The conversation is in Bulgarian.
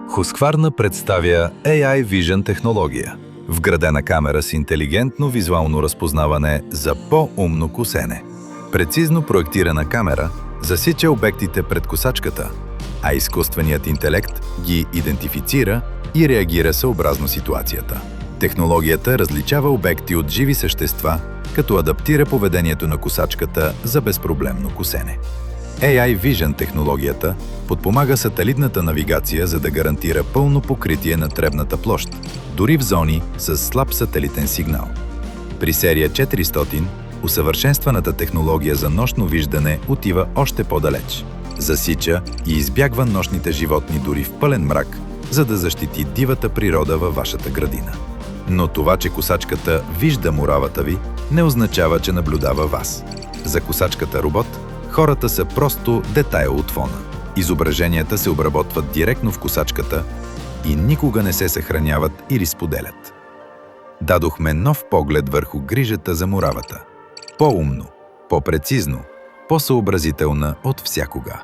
Husqvarna представя AI Vision технология. Вградена камера с интелигентно визуално разпознаване за по-умно косене. Прецизно проектирана камера засича обектите пред косачката, а изкуственият интелект ги идентифицира и реагира съобразно ситуацията. Технологията различава обекти от живи същества, като адаптира поведението на косачката за безпроблемно косене. AI Vision технологията подпомага сателитната навигация, за да гарантира пълно покритие на тревната площ, дори в зони с слаб сателитен сигнал. При серия 400 усъвършенстваната технология за нощно виждане отива още по-далеч. Засича и избягва нощните животни дори в пълен мрак, за да защити дивата природа във вашата градина. Но това, че косачката вижда муравата ви, не означава, че наблюдава вас. За косачката робот, хората са просто детайл от фона. Изображенията се обработват директно в косачката и никога не се съхраняват или споделят. Дадохме нов поглед върху грижата за муравата. По-умно, по-прецизно, по-съобразителна от всякога.